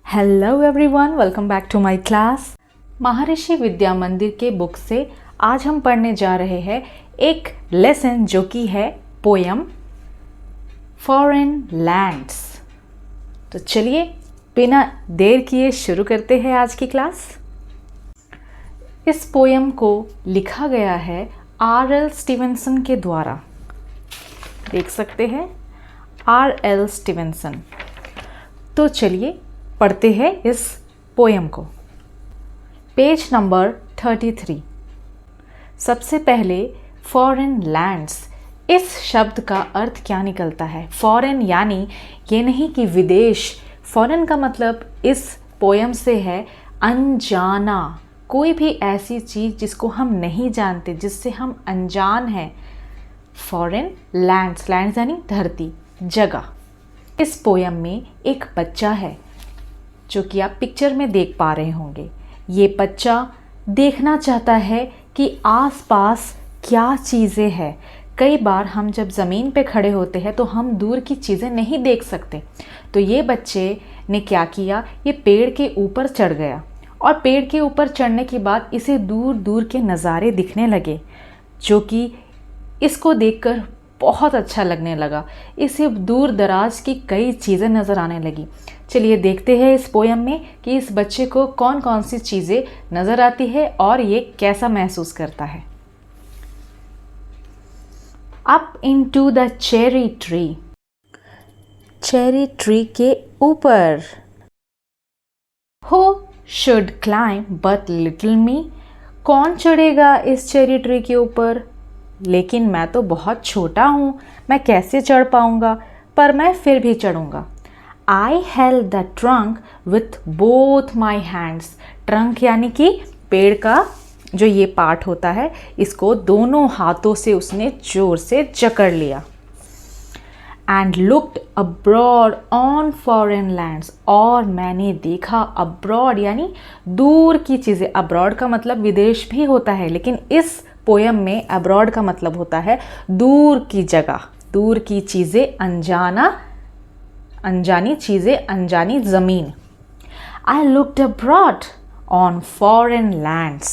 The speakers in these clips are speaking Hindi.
Hello everyone, welcome back to my class. Maharshi Vidya मंदिर के बुक से आज हम पढ़ने जा रहे हैं एक लेसन जो कि है पोयम फॉरेन लैंड्स। तो चलिए बिना देर किए शुरू करते हैं आज की क्लास। इस पोयम को लिखा गया है R.L. स्टीवेंसन के द्वारा। देख सकते हैं R.L. स्टीवेंसन। तो चलिए पढ़ते हैं इस पोयम को। Page number 33। सबसे पहले फॉरेन लैंड्स, इस शब्द का अर्थ क्या निकलता है? फॉरेन यानी ये नहीं कि विदेश। फॉरेन का मतलब इस पोयम से है अनजाना, कोई भी ऐसी चीज़ जिसको हम नहीं जानते, जिससे हम अनजान हैं। फॉरेन लैंड्स, लैंड्स यानी धरती, जगह। इस पोयम में एक बच्चा है जो कि आप पिक्चर में देख पा रहे होंगे। ये बच्चा देखना चाहता है कि आसपास क्या चीज़ें हैं। कई बार हम जब ज़मीन पे खड़े होते हैं तो हम दूर की चीज़ें नहीं देख सकते। तो ये बच्चे ने क्या किया, ये पेड़ के ऊपर चढ़ गया और पेड़ के ऊपर चढ़ने के बाद इसे दूर दूर के नज़ारे दिखने लगे, जो कि इसको देखकर बहुत अच्छा लगने लगा। इसे दूर दराज की कई चीज़ें नज़र आने लगी। चलिए देखते हैं इस पोयम में कि इस बच्चे को कौन कौन सी चीज़ें नज़र आती है और ये कैसा महसूस करता है। Up into the cherry tree, cherry tree के ऊपर। Who should climb but little me? कौन चढ़ेगा इस चेरी ट्री के ऊपर? लेकिन मैं तो बहुत छोटा हूँ, मैं कैसे चढ़ पाऊँगा? पर मैं फिर भी चढ़ूँगा। I held the trunk with both my hands. Trunk यानी कि पेड़ का जो ये पार्ट होता है, इसको दोनों हाथों से उसने जोर से जकड़ लिया। And looked abroad on foreign lands. और मैंने देखा, abroad यानी दूर की चीज़ें। abroad का मतलब विदेश भी होता है, लेकिन इस पोयम में abroad का मतलब होता है दूर की जगह, दूर की चीज़ें, अनजाना, अनजानी चीज़ें, अनजानी ज़मीन। I looked abroad on foreign lands.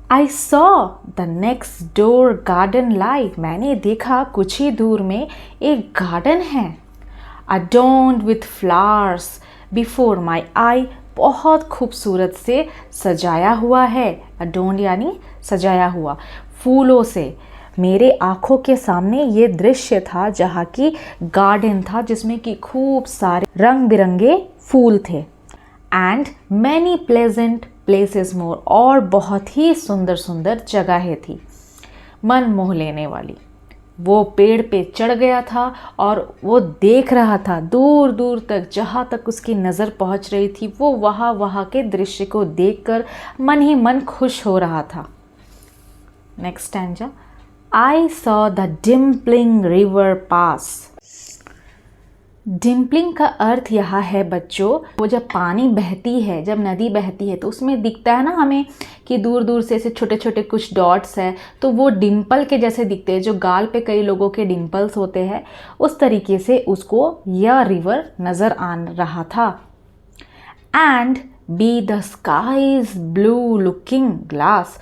I saw the next door garden lie. मैंने देखा कुछ ही दूर में एक गार्डन है, adorned with flowers before my eye. बहुत खूबसूरत से सजाया हुआ है। adorned यानी सजाया हुआ, फूलों से। मेरे आँखों के सामने ये दृश्य था जहाँ की गार्डन था, जिसमें कि खूब सारे रंग बिरंगे फूल थे। एंड मैनी प्लेजेंट प्लेसेस मोर, और बहुत ही सुंदर सुंदर जगहें थी, मन मोह लेने वाली। वो पेड़ पे चढ़ गया था और वो देख रहा था दूर दूर तक, जहाँ तक उसकी नज़र पहुँच रही थी, वो वहाँ के दृश्य को देखकर मन ही मन खुश हो रहा था। Next stanza. I saw the dimpling river pass. Dimpling का अर्थ यहाँ है बच्चों, वो जब पानी बहती है, जब नदी बहती है तो उसमें दिखता है ना हमें कि दूर दूर से ऐसे छोटे छोटे कुछ डॉट्स हैं, तो वो डिम्पल के जैसे दिखते हैं। जो गाल पे कई लोगों के डिम्पल्स होते हैं, उस तरीके से उसको यह रिवर नज़र आ रहा था। And be the sky's blue looking glass.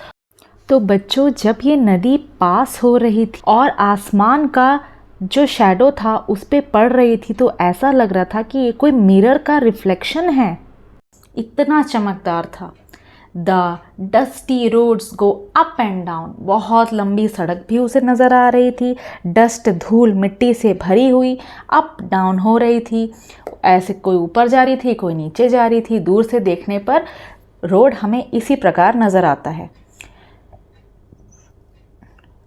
तो बच्चों जब ये नदी पास हो रही थी और आसमान का जो शैडो था उस पे पड़ रही थी, तो ऐसा लग रहा था कि ये कोई मिरर का रिफ्लेक्शन है, इतना चमकदार था। The dusty roads go up and down, बहुत लंबी सड़क भी उसे नज़र आ रही थी। डस्ट, धूल, मिट्टी से भरी हुई, अप डाउन हो रही थी। ऐसे कोई ऊपर जा रही थी, कोई नीचे जा रही थी। दूर से देखने पर रोड हमें इसी प्रकार नज़र आता है।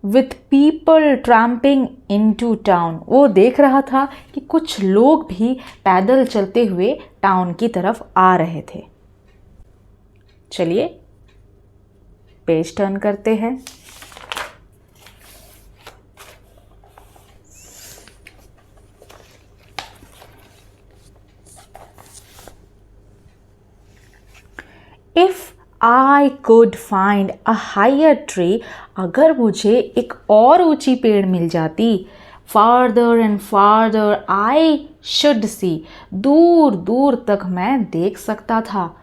With people tramping into town, वो देख रहा था कि कुछ लोग भी पैदल चलते हुए टाउन की तरफ आ रहे थे। चलिए पेज टर्न करते हैं। If I could find a higher tree, अगर मुझे एक और ऊंची पेड़ मिल जाती, farther and farther I should see, दूर दूर तक मैं देख सकता था।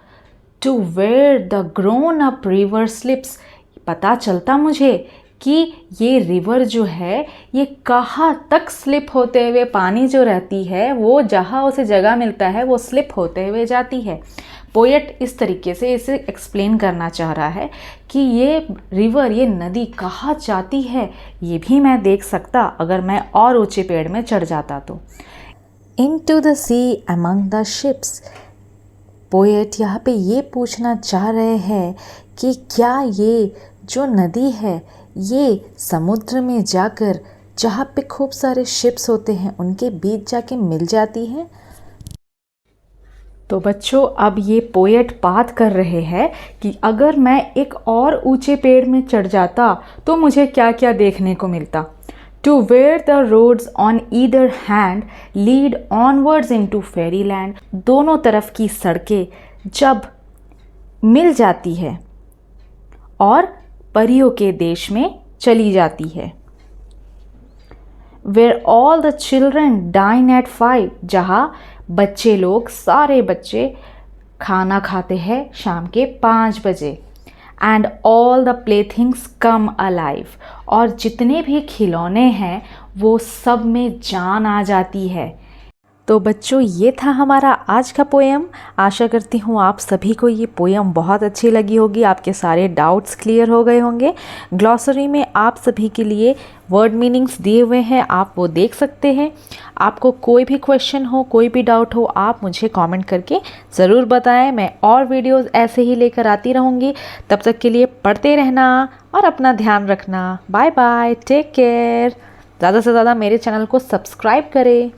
To where the grown up river slips, पता चलता मुझे कि ये रिवर जो है ये कहाँ तक स्लिप होते हुए, पानी जो रहती है वो जहाँ उसे जगह मिलता है वो स्लिप होते हुए जाती है। पोएट इस तरीके से इसे एक्सप्लेन करना चाह रहा है कि ये रिवर, ये नदी कहाँ जाती है ये भी मैं देख सकता अगर मैं और ऊंचे पेड़ में चढ़ जाता तो। Into the sea among the ships, poet यहाँ पे ये पूछना चाह रहे हैं कि क्या ये जो नदी है ये समुद्र में जाकर, जहाँ पे खूब सारे शिप्स होते हैं उनके बीच जाके मिल जाती है। तो बच्चों अब ये पोएट बात कर रहे हैं कि अगर मैं एक और ऊंचे पेड़ में चढ़ जाता तो मुझे क्या क्या देखने को मिलता। To where the roads on either hand lead onwards into fairy land, दोनों तरफ की सड़कें जब मिल जाती है और परियों के देश में चली जाती है। Where all the children dine at 5, जहाँ बच्चे लोग, सारे बच्चे खाना खाते हैं शाम के 5 बजे। And all the playthings come alive, और जितने भी खिलौने हैं वो सब में जान आ जाती है। तो बच्चों ये था हमारा आज का पोएम। आशा करती हूँ आप सभी को ये पोएम बहुत अच्छी लगी होगी, आपके सारे डाउट्स क्लियर हो गए होंगे। ग्लॉसरी में आप सभी के लिए वर्ड मीनिंग्स दिए हुए हैं, आप वो देख सकते हैं। आपको कोई भी क्वेश्चन हो, कोई भी डाउट हो, आप मुझे कमेंट करके ज़रूर बताएं। मैं और वीडियोज़ ऐसे ही लेकर आती रहूँगी। तब तक के लिए पढ़ते रहना और अपना ध्यान रखना। Bye bye, take care. ज़्यादा से ज़्यादा मेरे चैनल को सब्सक्राइब करें।